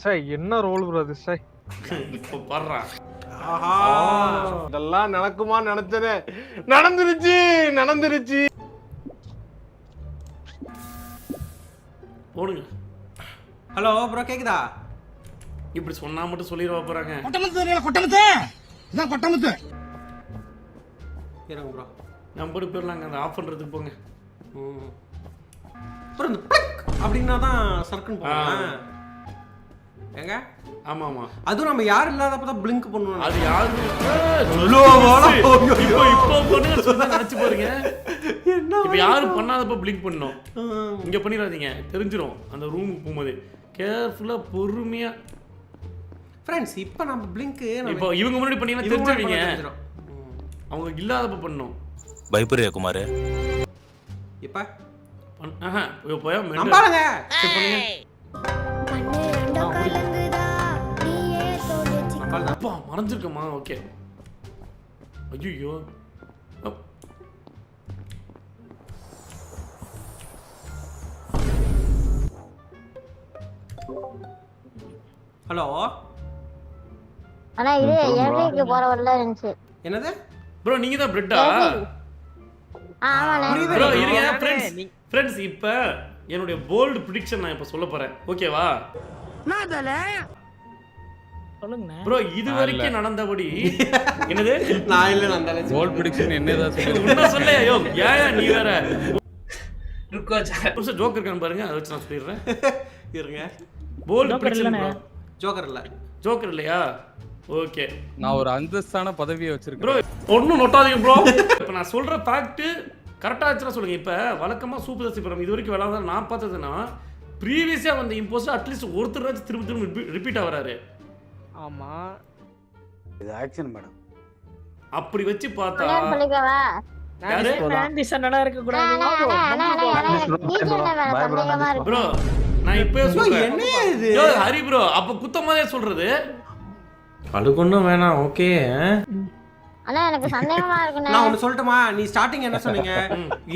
சை என்ன role bro அது சை இப்போ பாடுறா. ஆஹா இதெல்லாம் நடக்குமா நினைச்சனே நடந்துருச்சு போடுங்க. ஹலோ ப்ரோ கேக்குதா? இப்படி சொன்னா மட்டும் சொல்லிடுவா போறாங்க. இருங்க ப்ரோ. நம்ம போட்டு போயிடலாங்க. அந்த ஆஃப் பண்றதுக்கு போங்க. அப்புறம் இந்த பிளிக் அப்படின்னா தான் சர்க்குன்னு போவாங்க. ஏங்க ஆமா ஆமா. அதுவும் நம்ம யாரும் இல்லாதப்ப தான் பிளிங்க் பண்ணுவோம். அது யாருமே இப்போ இப்போ பண்ணுங்க சொன்னா நினைச்சு பாருங்க. இப்போ யாரும் பண்ணாதப்ப பிளிங்க் பண்ணணும். இங்க பண்ணிடாதீங்க, தெரிஞ்சிரும். அந்த ரூமுக்கு போகும்போது கேர்ஃபுல்லா பொறுமையா. ஃப்ரெண்ட்ஸ் இப்போ நம்ம பிளிங்க் இப்போ இவங்க முன்னாடி பண்ணீங்கன்னா தெரிஞ்சிருவீங்க. அவங்க இல்லாதப்ப பண்ணணும். பயப்படுறியா குமார்? இப்ப ஆஹா போய் நம்பாலங்க. செக் பண்ணுங்க. அப்பா மறந்துருக்கமா? ஓகே. ஐயோ ஹலோ அண்ணா இது ஏவிக்கு போற வரல இருந்துச்சு. என்னது ப்ரோ? நீங்க தான் பிரெட்டா? ஆமாண்ணே ப்ரோ இருங்க ஃப்ரெண்ட்ஸ். இப்போ என்னுடைய போல்டு ப்ரெடிக்ஷன் நான் இப்போ சொல்ல போறேன். ஓகேவா? சொல்லுங்க ப்ரோ இது வரைக்கும் நடந்தபடி என்னது? நான் இல்ல நான் போல்ட் ப்ரெடிக்ஷன் என்னதா சொல்லுங்க. உன்ன சொல்ல யோ ஏன் நீ வேற ருக்கோ ஜோக்கர் இருக்கான்னு பாருங்க. அதை வச்சு நான் சொல்லிடுறேன். இருங்க. Bold prediction bro. ஜோக்கர் இல்ல. ஜோக்கர் இல்லையா? ஓகே. நான் ஒரு அந்தஸ்தான பதவியை வச்சிருக்கேன் ப்ரோ. ஒன்னும் நோட்டாதீங்க ப்ரோ. இப்போ நான் சொல்ற ஃபேக்ட் கரெக்டா ஆச்சுன்னா சொல்லுங்க. இப்போ வழக்கமா சூப்பர் தசி படம் இது வரைக்கும் விளாட நான் பார்த்ததுன்னா ப்ரீவியஸா வந்த இம்போஸ்டர் அட்லீஸ்ட் ஒருத்தராச்சும் திரும்ப ரிப்பீட் ஆவறாரு. ஆமா இது ஆக்சன் மேடம். அப்படி வச்சு பார்த்தா சொல்லிக்கவா? யாரு நல்லா இருக்க கூடாது ப்ரோ? நான் இப்பவே சொல்றேன். என்ன இது? யோ ஹரி ப்ரோ அப்ப குத்தமாவே சொல்றது. அழுகொன்னும் வேணாம். ஓகே. அண்ணா எனக்கு சந்தேகமா இருக்குண்ணே. நான் ஒன்னு சொல்லட்டுமா? நீ ஸ்டார்டிங் என்ன சொன்னீங்க?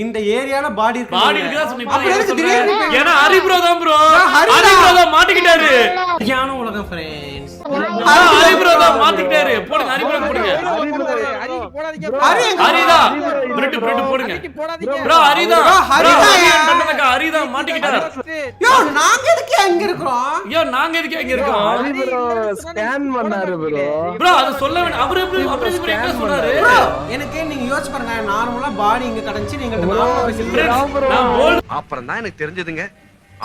இந்த ஏரியால பாடி இருக்கு. பாடி இருக்குதா சொன்னீங்க. அப்புறம் எதுக்கு திடீர்னு ஏன்னா ஹரி ப்ரோ தான் ப்ரோ. ஹரி ப்ரோ தான் மாட்டிக்கிட்டாரு. ஞான உலகம் ஃப்ரெண்ட்ஸ். ஹரி ப்ரோ தான் மாட்டிக்கிட்டாரு. போடுங்க ஹரி ப்ரோ போடுங்க. ஹரிதா பிரெட் போடுங்க ப்ரோ. ஹரிதா ஹரிதா ஹரிதா மாட்டிக்கிட்டாரு. யோ நாங்க எதுக்கு அங்க இருக்கோம்? யோ நாங்க எதுக்கு அங்க இருக்கோம்? ஹரி ப்ரோ ஸ்கேன் பண்ணாரு ப்ரோ. ப்ரோ அது சொல்ல வேண்டாம். அவரு எப்படி என்ன சொன்னாரு? எனக்கு நீங்க யோசிச்சு பாருங்க. நார்மலா பாடி இங்க கடந்துச்சு. நீங்க நார்மலா பேசிட்டு நான் போல்ட் அப்புறம் தான் எனக்கு தெரிஞ்சதுங்க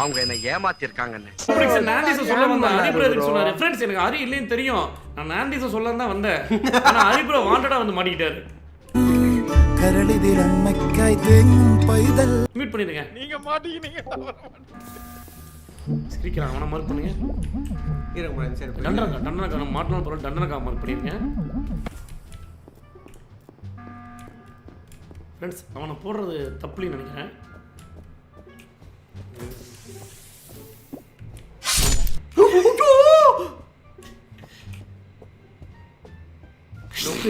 அவங்க என்ன ஏமாத்தி இருக்காங்கன்னு. ப்ரெடிக்ஷன் நாண்டிஸ் சொல்ல வந்தேன். ஹரி ப்ரோ எதுக்கு சொன்னாரு? ஃப்ரெண்ட்ஸ் எனக்கு ஹரி இல்லைன்னு தெரியும். நான் நாண்டிஸ் சொல்ல தான் வந்தேன். ஆனா ஹரி ப்ரோ வாண்டடா வந்து மாட்டிக்கிட்டாரு. மீட் பண்ணிடுங்க. நீங்க மாட்டீங்க. ஸ்பீக்கர் அவன மார்க் பண்ணுங்க. இருங்க ஃப்ரெண்ட்ஸ். சரி டண்டனக்கா மாட்டணும் போற டண்டனக்கா மார்க் பண்ணிருங்க. ஃப்ரெண்ட்ஸ் அவனை போடுறது தப்புலின்னு நினைக்கிறேன்.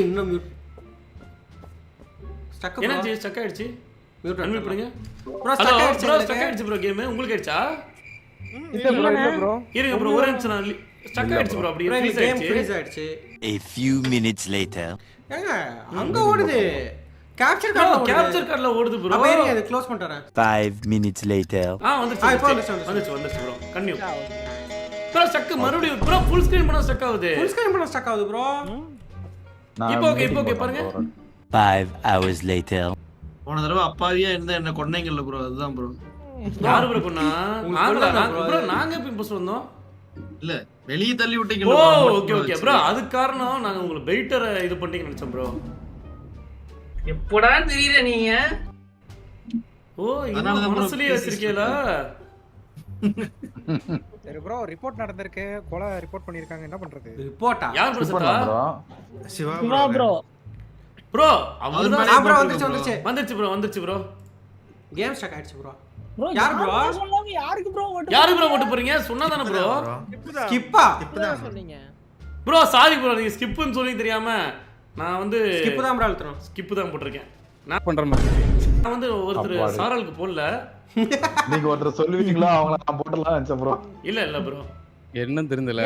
இன்னும் ஸ்டக் என்னாச்சு? ஸ்டக் ஆயிடுச்சு. மியூட் அன்மியூட் பண்ணுங்க. ப்ரோ ஹலோ ஸ்டக் ப்ரோ ஆயிடுச்சு. ஸ்டக் ஆயிடுச்சு ப்ரோ. கேம் உங்களுக்கு ஆயிடுச்சா? இல்ல ப்ரோ. இருங்க ப்ரோ ஒரு நிமிஷம். நான் ஸ்டக் ஆயிடுச்சு ப்ரோ. அப்படியே ஃப்ரீஸ் கேம் ஆயிடுச்சு. ஃப்ரீஸ் ஆயிடுச்சு. A few minutes later. ஏங்க அங்க ஓடுது. கேப்சர் ப்ரோ கார்டு கேப்சர் கார்டுல ஓடுது ப்ரோ. அப்ப இருங்க. இத க்ளோஸ் பண்ணிட்டறேன். 5 minutes later. வந்துச்சு. இப்போ வந்துச்சு ப்ரோ. Continue bro. ஸ்டக் மறுபடியும் ப்ரோ ஃபுல் ஸ்கிரீன் பண்ணா ஸ்டக் ஆகுது. ஃபுல் ஸ்கிரீன் பண்ண ஸ்டக் ஆகுது ப்ரோ. இப்போ ஓகே பாருங்க. 5 hours later. போன தடவை அப்பாவியா இருந்த என்ன கொன்னைங்கல்ல ப்ரோ. அதுதான் ப்ரோ. யாரு ப்ரோ பண்ணா? ப்ரோ நாங்க இப்ப இம்போஸ் வந்தோம். இல்ல வெளிய தள்ளி ஓ விட்டீங்க. Okay bro. அது காரணம் நாங்க உங்களுக்கு பெயிட்டரை இது பண்ணிட்டீங்கன்னு நினைச்சோம் ப்ரோ. எப்படா தெரியல நீங்க? ஓ இந்த மனசுலயே வச்சிருக்கீங்களா? சரி ப்ரோ ரிப்போர்ட் நடந்திருக்கு. கொலை ரிப்போர்ட் பண்ணிருக்காங்க. என்ன பண்றது? ரிப்போர்ட்டா? யார் ப்ரோ செத்தா? சிவா ப்ரோ ப்ரோ அவர்தான். ப்ரோ வந்துச்சு ப்ரோ. கேம் ஸ்டக் ஆயிடுச்சு ப்ரோ. யார் ப்ரோ? யாருக்கு ப்ரோ ஓட்டு போறீங்க? சொன்னாதானே ப்ரோ. ஸ்கிப்பா? சொன்னீங்க ப்ரோ சாரி ப்ரோ. நீங்க ஸ்கிப்னு சொல்லி தெரியாம நான் வந்து ஸ்கிப் தான் ப்ரோ அழுத்துறோம். ஸ்கிப் தான் போட்டுருக்கேன். பண்ற மாதிரி. நான் வந்து ஒருத்தர் சாரலுக்கு போடல. நீங்க ஒருத்தர் சொல்லுவீங்களா? அவங்கள நான் போட்டலாம் நினைச்சேன் ப்ரோ. இல்ல ப்ரோ. என்னன்னு தெரியல.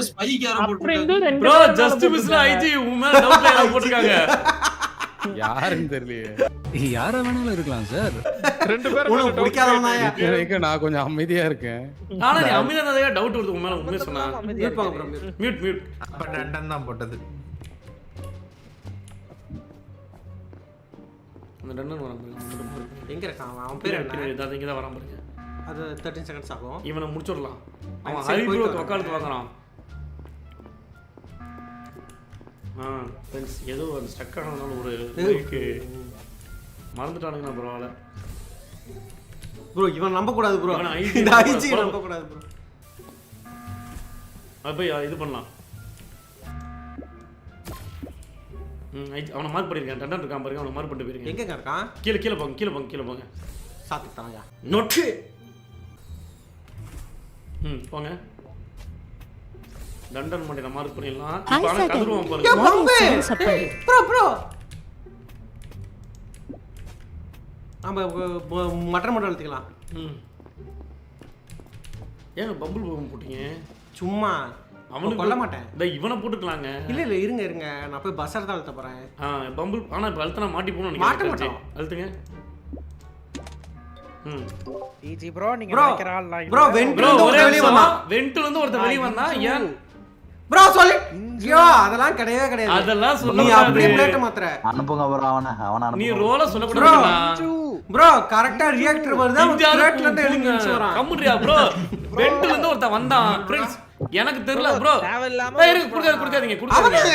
ஸ்பைக் யாரோ அப்புறம் போட்டுருக்காங்க. இன்னும் ரெண்டு ப்ரோ பேர் ஜஸ்ட் மிஸ்ல ஐஜி உன் மேல டவுட் லைன் போட்டுருக்காங்க. யாருன்னு தெரியலையே. யாரா வேணாலும் இருக்கலாம் சார். உனக்கு பிடிக்காதவன் தான் இதுவரைக்கும் நான் கொஞ்சம் அமைதியா இருக்கேன். ஆனா நீ அமிதா நிறைய டவுட் வருது உன் மேல உண்மை சொன்னா. மியூட் பண்ணு ப்ரோ மியூட் மியூட். அப்ப டண்டன் தான் போட்டது. அந்த டன்னன் வரான் பாருங்க. எங்க இருக்கான் அவன் பேர் என்ன இதான் இங்க தான் வரான் பாருங்க. அது 13 செகண்ட்ஸ் ஆகும் இவனை முடிச்சிடலாம். அவன் சரி, ஹரி போயிட்டு ப்ரோ வரேன். வக்காலத்து வாங்குறான். ஃப்ரெண்ட்ஸ் ஏதோ ஒரு ஸ்டக் ஆனதுனால ஒரு லைக் மறந்துட்டானுங்க பரவாயில்ல. ப்ரோ இவன் நம்ப கூடாது ப்ரோ. இவனை IG இந்த ஐஜி நம்ப கூடாது ப்ரோ. அப்ப இது பண்ணலாம். அவனை மார்க் பண்ணிருக்கேன். டண்டன் இருக்கான் பாருங்க. அவனை மார்க் பண்ணிட்டு போயிருக்கேன். எங்க இருக்கான் கீழே போங்க கீழே போங்க. சாத்துட்டான்யா நொட்டு. போங்க. டண்டன் மண்டையில மார்க் பண்ணிடலாம். இப்போ ஆனா கதறுவான் பாருங்க. ப்ரோ ப்ரோ நம்ம மட்டன் மட்டும் எடுத்துக்கலாம். ஏங்க பம்பிள் பம் போட்டீங்க? சும்மா அவனுக்கு கொல்ல மாட்டேன். டேய் இவனை போட்டுக்கலாங்க. இல்ல இருங்க நான் போய் பஸ்ஸர் தான் அழுத்த போறேன். பம்பிள் ஆனா இப்ப அழுத்தனா மாட்டி போணும் மாட்ட நினைக்கிறேன். மாட்டோம். அழுத்துங்க. ஈஜி ப்ரோ நீங்க ப்ரோ நினைக்கிற ஆள்லாம் ப்ரோ இல்ல. வென்ட்ல இருந்து ஒருத்தன் வெளிய வந்தான். வென்ட்ல இருந்து ஒருத்தன் வெளிய வந்தா ஏன் ப்ரோ சொல்லு. ஐயோ அதெல்லாம் கிடையவே கிடையாது. அதெல்லாம் நீ சொல்லக்கூடாது. அப்படியே பிளேட் மாத்துற. அனுப்புங்க ப்ரோ அவன நீ ரோல சொல்லக்கூடாதுடா. ப்ரோ கரெக்ட்டா ரியாக்டர் வருதா பிளேட்ல இருந்து எழுந்திருச்சு வரான். கம்முடியா ப்ரோ. வென்ட்ல இருந்து ஒருத்தன் வந்தான். ஃப்ரெண்ட்ஸ் எனக்கு தெரியல ப்ரோ. குடுக்காதீங்க. அவனுங்க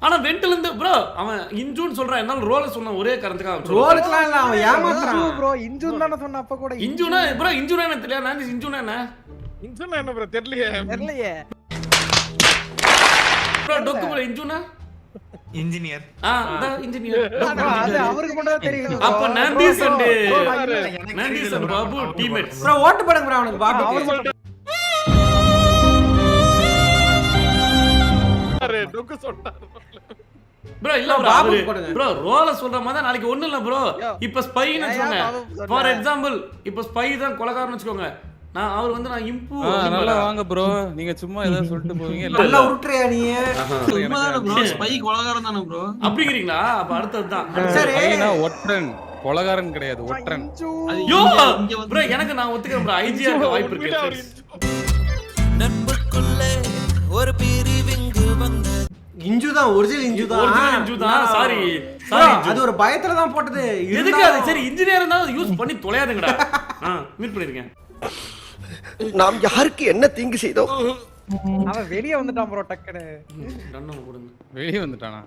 ஆனா வென்ட்ல இருந்து ப்ரோ அவன் இன்ஜூன் சொல்றான். என்னால ரோல சொன்ன ஒரே காரணத்துக்காக ரோலுக்குலாம் இல்ல அவன் ஏமாத்துறான். ப்ரோ இன்ஜூன் தான சொன்ன அப்ப கூட இன்ஜூனா ப்ரோ இன்ஜூனா என்ன தெரியல. நான் இன்ஜூனா என்ன என்ன ப்ரோ தெரியலையே. தெரியலையே ப்ரோ டொக்கு ப்ரோ இன்ஜூனா இன்ஜினியர். அதான் இன்ஜினியர். அது அவருக்கு மட்டும் தான் தெரியும். அப்ப நந்தீஸ் அண்ட் பாபு டீம்மேட்ஸ். ப்ரோ ஓட்டு போடுங்க ப்ரோ அவனுக்கு பாபுக்கு. ப்ரோ இல்ல ப்ரோ பாபு போடுங்க. ப்ரோ ரோல சொல்ற மாதிரி நாளைக்கு ஒண்ணு இல்ல ப்ரோ. இப்ப ஸ்பைன்னு சொன்னேன். ஃபார் எக்ஸாம்பிள் இப்ப ஸ்பை தான் கொலைகாரன்னு வெச்சுக்கோங்க. நான் அவர் வந்து நான் இம்பு நல்லா வாங்க ப்ரோ. நீங்க சும்மா ஏதோ சொல்லிட்டு போவீங்க. நல்லா உருட்டுறியா நீ? உண்மைதானே ப்ரோ ஸ்பைக் கொலகாரம் தானே ப்ரோ. அப்படிங்கிறீங்களா? அப்ப அடுத்தது தான். சரி பையனா ஒற்றன் கொலகாரன் கிடையாது ஒற்றன். ஐயோ ப்ரோ எனக்கு நான் ஒத்துக்கிறேன் ப்ரோ. ஐஜியா இருக்க வாய்ப்பு இருக்கு. நண்புக்குள்ளே ஒரு பிரிவிங்கு வந்த இஞ்சு தான் ஒரிஜினல் இஞ்சு தான். ஒரிஜினல் இஞ்சு தான். சாரி அது ஒரு பயத்துல தான் போட்டது. எதுக்கு அது சரி இன்ஜினியர் இருந்தாலும் யூஸ் பண்ணி தொலையாதுங்கடா. மீட் பண்ணிருக்கேன். நாம் யாருக்கு என்ன தீங்கு செய்தோம்? அவன் வெளிய வந்துட்டான் ப்ரோ டக்குனு. டன்னன் போடுங்க. வெளியே வந்துட்டானா?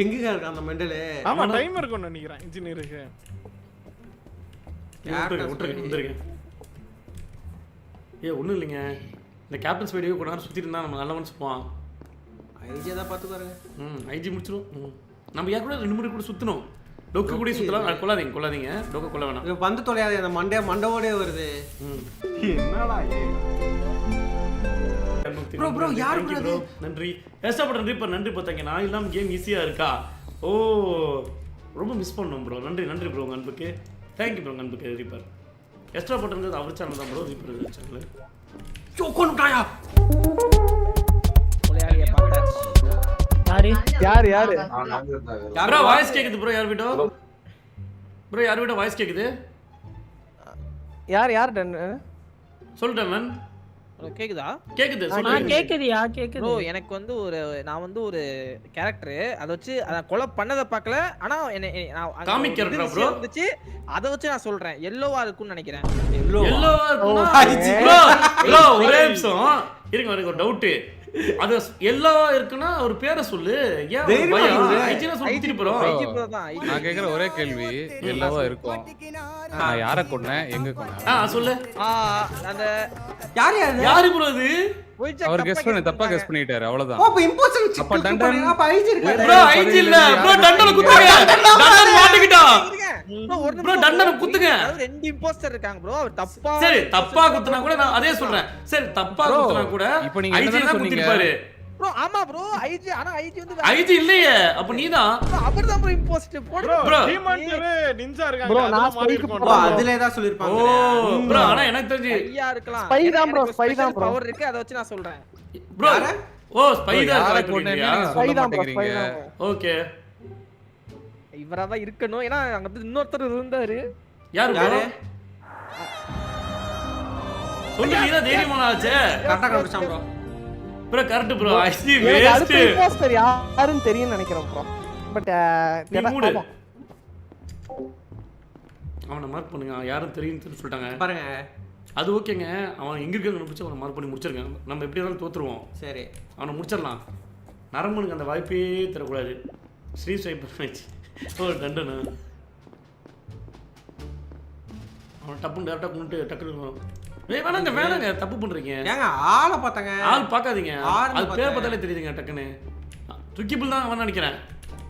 எங்க இருக்கான் அந்த மெண்டல்? ஆமா டைம் இருக்கும்னு நினைக்கிறேன் இன்ஜினியருக்கு. வந்துருக்கேன். ஒண்ணும் இல்லைங்க. இந்த கேப்டன் ஸ்பைடியோ கொஞ்ச நேரம் சுத்திட்டு இருந்தா நம்ம நல்லவன் சுப்பான். ஐஜி தான் பாத்து பாருங்க. ஐஜி முடிச்சிரும். நம்ம யார் கூட 2 முறை கூட சுத்தணும். டொக்கு கூட சுத்தலாம். கொள்ளாதீங்க. டொக்கு கொள்ள வேணாம். இது வந்து தொலையாது. அந்த மண்டவோடே வருது. என்னடா ப்ரோ ப்ரோ யார் ப்ரோ? நன்றி. எஸ்டா நன்றி பார்த்தாங்க. நான் இல்லாம கேம் ஈஸியா இருக்கா? ஓ ரொம்ப மிஸ் பண்ணோம் ப்ரோ. நன்றி ப்ரோ உங்க அன்புக்கு. தேங்க்யூ ப்ரோ அன்புக்கு ரீப்பர். எக்ஸ்ட்ரா பண்றது அவர் சேனல் தான் ப்ரோ. Reaper channel. சோக்கோன்டாயா. யாரு ப்ரோ வாய்ஸ் கேக்குது ப்ரோ. யார் வீடோ ப்ரோ? யார் வீடோ வாய்ஸ் கேக்குது? யார் சொல்லிட்டேன் மேன். கேக்குதா? கேக்குது சொல்லுங்க. கேக்குதியா? கேக்குது ப்ரோ. எனக்கு வந்து நான் வந்து ஒரு கேரக்டர் அத வச்சு அத கொலை பண்ணத பார்க்கல. ஆனா காமிக் கேரக்டரா ப்ரோ? வந்துச்சு அத வச்சு நான் சொல்றேன். எல்லோவா இருக்கும்னு நினைக்கிறேன். எல்லோவா இருக்குனா ப்ரோ ஒரே நிமிஷம் இருங்க. எனக்கு ஒரு டவுட். அது எல்லோவா இருக்குனா ஒரு பேரை சொல்லு. ஏன் பயம்? ஐஜினா சொல்லிட்டு ப்ரோ. நான் கேக்குற ஒரே கேள்வி எல்லோவா இருக்கும். நான் யாரை கொன்னேன் எங்க கொன்னேன் சொல்லு. அந்த யாரு ப்ரோ இது? அவர் கெஸ் பண்ணி தப்பா கெஸ் பண்ணிட்டாரு அவ்வளவுதான். அப்ப இம்போசிபிள் சிக். அப்ப டண்டன் அப்ப ஐஜி இருக்காரு. ப்ரோ ஐஜி இல்ல ப்ரோ. டண்டன குத்துங்க. டண்டன் மாட்டிக்கிட்டான் ப்ரோ. டண்டன குத்துங்க. அது 2 இம்போஸ்டர் இருக்காங்க ப்ரோ. அவர் தப்பா சரி தப்பா குத்துனா கூட நான் அதே சொல்றேன். சரி தப்பா குத்துனா கூட இப்போ நீங்க ஐஜி தான் குத்திருப்பாரு. ப்ரோ ஆமா ப்ரோ ஐஜி ஆனா ஐஜி வந்து ஐஜி இல்லையே அப்ப நீதான் அவர்தான் ப்ரோ இம்போஸ்ட் போடு ப்ரோ டீமான்டரே நிஞ்சா இருக்காங்க Bro, நான் அதெல்லாம் மாறி spy இருக்கும் ப்ரோ அதிலே தான் சொல்லிருப்பாங்க. ஓ ப்ரோ ஆனா எனக்கு தெரிஞ்சு ஐயா இருக்கலாம் Spy தான் bro, spy தான் bro. பவர் இருக்கு அத வச்சு நான் சொல்றேன் ப்ரோ ஓ ஸ்பை தான் யாரை கரெக்ட் கொன்னேன்னு பண்ணியா நீங்க சொல்ல Spy தான் bro, spy மாட்டேங்கிறீங்க. தான் bro. ஓகே இவரா தான் இருக்கணும் ஏன்னா அங்க வந்து இன்னொருத்தர் இருந்தாரு யாரு ப்ரோ யாரு? சொல்லு நீ தான் தைரியமான ஆச்சே கரெக்டா கண்டுபிடிச்சான் ப்ரோ. ப்ரோ கரெக்ட் ப்ரோ ஐசி எனக்கு அடுத்த வேஸ்ட் imposter யாருன்னு தெரியும்னு நினைக்கிறேன் ப்ரோ. பட் நீ மூடு அவனை மார்க் பண்ணுங்க அவன் யாரும் தெரியும்னு சொல்லிட்டாங்க பாருங்க. அது ஓகேங்க அவன் எங்க இருக்கான்னு கண்டுபிடிச்சு அவனை மார்க் பண்ணி முடிச்சிருக்கேன் நம்ம எப்படி இருந்தாலும் தோத்துருவோம் சரி. அவனை முடிச்சிடலாம் நரம்பனுக்கு அந்த வாய்ப்பே தரக்கூடாது ஸ்ரீ ஸ்வைப் மேட்ச் ஓ தண்டனை அவன் டப்புன்னு டேரக்டாக கொண்டு டக்குன்னு வேணாங்க தப்பு பண்றீங்க ஏங்க ஆளை பார்த்தாங்க. ஆள் பார்க்காதீங்க ஆள்னு அது பேர் பார்த்தேன். பார்த்தாலே தெரியுதுங்க டக்குன்னு ட்ரிக்கிபிள் தான் அவன் நினைக்கிறேன்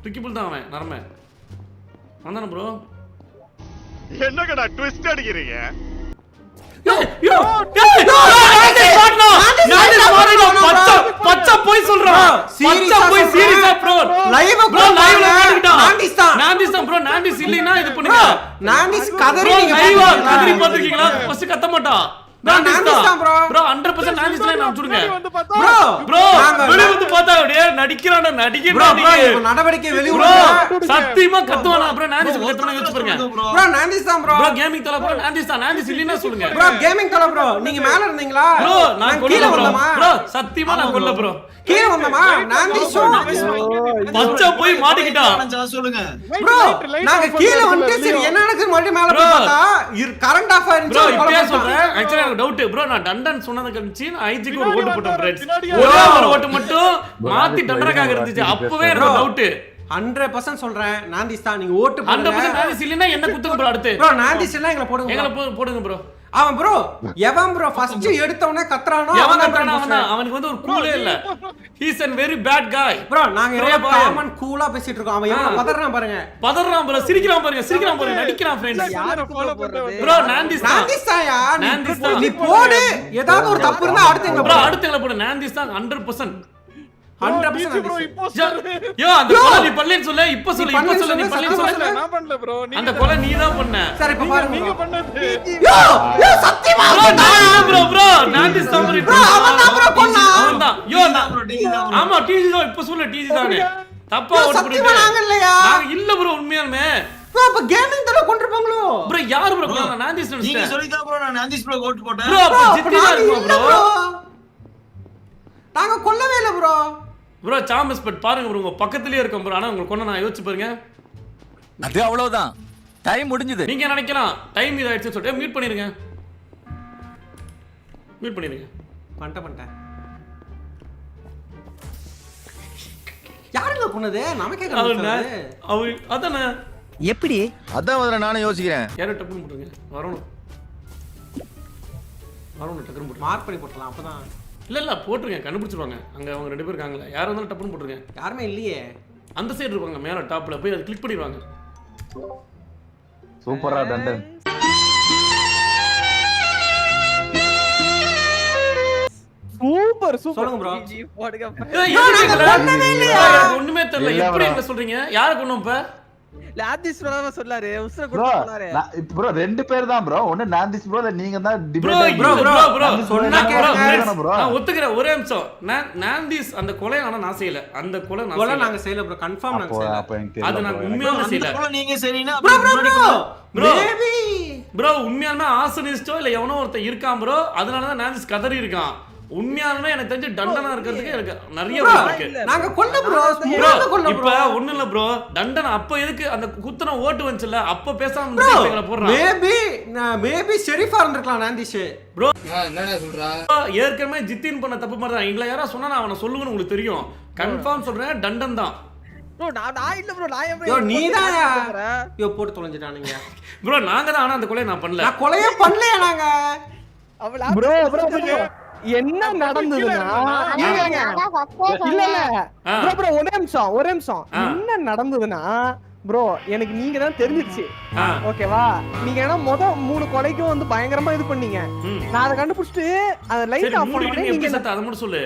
ட்ரிக்கிபிள் தான் அவன் நரம்ப வந்தானே ப்ரோ என்னங்கடா ட்விஸ்ட் அடிக்கிறீங்க பச்சை போய் சொல்றான் பச்சை போய் சீரியஸா ப்ரோ லைவ் ப்ரோ லைவ்ல மாட்டிட்டான் நாண்டிஸ் தான். நாண்டிஸ் தான் ப்ரோ நாண்டிஸ் இல்லைனா இது பண்ணுங்க நாண்டிஸ் கதறி ப்ரோ நீங்க லைவா பாத்தீங்களா? கதறி பாத்துக்கீங்களா ஃபர்ஸ்ட் கத்த மாட்டான் நாண்டிஸ் தான் bro. ப்ரோ 100% நாண்டிஸ் லைன் அனுப்பிடுங்க வந்து பார்த்தா ப்ரோ ப்ரோ நாங்க- வெளிய வந்து பார்த்தா அப்படியே நடிக்கிறானே ப்ரோ நடிக்கிறானே ப்ரோ இப்ப நடவடிக்கை ப்ரோ வெளியூர் சத்தியமா கத்துவானா ப்ரோ நாண்டிஸ் கத்துவானா யோசிச்சு பாருங்க ப்ரோ நாண்டிஸ் தான் ப்ரோ ப்ரோ கேமிங் தல ப்ரோ நாண்டிஸ் தான் நாண்டிஸ் இல்லைனா சொல்லுங்க ப்ரோ கேமிங் தல ப்ரோ நீங்க மேல இருந்தீங்களா ப்ரோ நான் கீழ கொல்ல ப்ரோ வந்தமா ப்ரோ சத்தியமா நான் கொல்ல ப்ரோ கீழ வந்தமா நாண்டிஸ் பச்சை போய் மாட்டிக்கிட்டான் சொல்லுங்க ப்ரோ நாங்க கீழ வந்து சரி என்ன நடக்குது மறுபடியும் மேல போய் பார்த்தா கரண்ட் ஆஃப் ப்ரோ ஆயிருச்சு இப்பயே சொல்றேன் ஆக்சுவலா எனக்கு டவுட் ப்ரோ நான் டண்டன் சொன்னத கழிச்சு நான் ஐஜிக்கு ஒரு ஓட்டு போட்டேன் ஃப்ரெண்ட்ஸ் பின்னாடியே ஒரே ஒரு ஓட்டு மட்டும் மாத்தி டண்டனக்காக இருந்துச்சு அப்பவே எனக்கு டவுட் 100% சொல்றேன் நாண்டிஸ் தான் நீங்க ஓட்டு 100% போடுங்க நாண்டிஸ் இல்லைனா என்ன குத்துங்க ப்ரோ அடுத்து ப்ரோ நாண்டிஸ் எல்லாம் எங்களை போடுங்க எங்களை bro. போடுங்க ப்ரோ அவன் ப்ரோ எவன் ப்ரோ ஃபர்ஸ்ட் எடுத்தவனே கத்துறானோ எவன் கத்துறானோ அவன் அவனுக்கு வந்து ஒரு கூலே இல்ல he is a very bad guy bro நாங்க Bro, எல்லாம் boy. காமன் கூலா பேசிட்டு இருக்கோம் அவன் எவ்வளவு பதறான் பாருங்க பதறான் ப்ரோ சிரிக்கிறான் பாருங்க நடிக்கிறான் ஃப்ரெண்ட்ஸ் யாரை ஃபாலோ பண்றது ப்ரோ நாண்டிஸ் தான் நாண்டிஸ் தான்யா நாண்டிஸ் தான். நீ போடு ஏதாவது ஒரு தப்பு இருந்தா அடுத்து எங்களை ப்ரோ போடு. அடுத்து எங்களை போடு நாண்டிஸ் தான் 100% 100% ப்ரோ நாண்டிஸ். இம்போஸ்டர் யோ அந்த கொலை நீ பண்ணலன்னு சொல்லு இப்ப சொல்லு நீ இப்ப சொல்லு நீ பண்ணலன்னு பண்ணலன்னு சொல்லு, சொல்லு நான் பண்ணல ப்ரோ அந்த கொலை நீ தான் பண்ண சரி இப்ப பாருங்க நீங்க bro. பண்ணது யோ யோ சத்தியமா ப்ரோ நான் இல்ல ப்ரோ நாண்டிஸ் தான் bro அவன் தான் bro கொன்னான் அவன் தான் யோ ஆமா டிஜி தான் இப்ப சொல்லு டிஜி தானே தப்பா bro, ஓட் சத்தியமா பண்ணிட்டு நாங்க இல்லையா நாங்க இல்ல ப்ரோ உண்மையாலுமே bro அப்ப கேமிங் தர கொண்டிருப்பாங்களோ ப்ரோ யாரு ப்ரோ கொலை நாண்டிஸ் நீங்க நினைச்சேன் சொல்லிதான் ப்ரோ நான் நாந்திஸ் ப்ரோ ஓட்டு போட்டேன் ப்ரோ அப்ப bro அப்ப ஜித்தி தான் நாங்க இருக்கும் இல்ல ப்ரோ bro நாங்க கொல்லவே இல்ல bro ப்ரோ சாமஸ் பட் பாருங்க ப்ரோ உங்க பக்கத்துலயே இருக்கேன் ப்ரோ ஆனா உங்களுக்கு கொன்ன நான் யோசிச்சு பாருங்க அது அவ்வளவுதான் டைம் முடிஞ்சது நீங்க நினைக்கலாம் டைம் இதாயிடுச்சு சொல்லிட்டு மியூட் பண்ணிருங்க பண்ணிட்டேன் யாருங்க கொன்னது நமக்கே அவன் கண்டுபிடிச்சாரு அவன் அதானே எப்படி அதான் முதல்ல நானும் யோசிக்கிறேன் யாரும் டப்புன்னு போட்டுருங்க வரணும் டக்குன்னு போட்டுருங்க மார்க் பண்ணி போட்டலாம் அப்பதான் இல்ல போட்டுருங்க கண்டுபிடிச்சிருவாங்க அங்க அவங்க 2 பேர் இருக்காங்கல்ல யாரும் இருந்தாலும் டப்புன்னு போட்டுருங்க யாருமே இல்லையே அந்த சைடு இருப்பாங்க மேல டாப்ல போய் அதை கிளிக் பண்ணிடுவாங்க சூப்பரா தண்டன் சூப்பர் சூப்பர் சொல்லுங்க ப்ரோ ஜி போடுங்க ஒண்ணுமே தெரியல இல்ல எப்படி bro. என்ன சொல்றீங்க யாரை கொண்டோம் இப்ப லாதிஸ் ப்ரோ சொல்லாரு உஸ்ர ப்ரோ கொடுத்து சொன்னாரு ப்ரோ ரெண்டு பேர் தான் ப்ரோ ஒன்னு நாந்திஸ் ப்ரோ இல்ல நீங்க தான் ப்ரோ bro, சொன்னா கேளுங்க. நான் ஒத்துக்கிறேன் ஒரே நிமிஷம் நாந்திஸ் அந்த கொலை ஆனா நான் செய்யல அந்த கொலை நான் கொலை செய்யல. நாங்க செய்யல ப்ரோ கன்ஃபார்ம் நாங்க செய்யல அது நான் உண்மையாலுமே செய்யல அந்த நீங்க சரினா ப்ரோ Bro. மேபி ப்ரோ உண்மையாலுமே ஆசனிஸ்டோ இல்ல எவனோ ஒருத்தன் இருக்கான் ப்ரோ அதனாலதான் நாந்திஸ் கதறி இருக்கான் உண்மையாலுமே எனக்கு தெரிஞ்சு டண்டனா இருக்கிறதுக்கு எனக்கு நிறைய வாய்ப்பு இருக்கு நாங்க கொல்ல ப்ரோ ப்ரோ கொல்ல இப்ப ப்ரோ ஒண்ணு இல்ல ப்ரோ தண்டனை அப்ப எதுக்கு அந்த குத்தன ஓட்டு வந்துச்சுல அப்ப பேசாம இருந்து எங்களை போடுறான் மேபி ஷெரீஃபா இருந்திருக்கலாம் நாந்திஷ் ப்ரோ ஏற்கனவே ஜித்தின் பண்ண தப்பு மாதிரி தான் எங்களை யாரா சொன்னா நான் அவனை சொல்லுவேன்னு உங்களுக்கு தெரியும் கன்ஃபார்ம் சொல்றேன் தண்டன் தான் ப்ரோ நான் இல்ல ப்ரோ நான் யோ எப்படி நீதான் யோ போட்டு தொலைஞ்சிட்டானுங்க ப்ரோ நாங்க தான் ஆனா அந்த கொலையை நான் பண்ணல நான் கொலையே பண்ணலையா நாங்க அவள ப்ரோ என்ன நடந்ததுன்னா இல்ல இல்ல ப்ரோ ஒரே நிமிஷம் என்ன நடந்ததுன்னா ப்ரோ எனக்கு நீங்க தான் தெரிஞ்சிருச்சு ஓகேவா நீங்க ஏன்னா 3 கொலைக்கும் வந்து பயங்கரமா இது பண்ணீங்க நான் அதை கண்டுபிடிச்சிட்டு அந்த லைட் ஆஃப் பண்ணி எப்படி சத்த அதை மட்டும் சொல்லு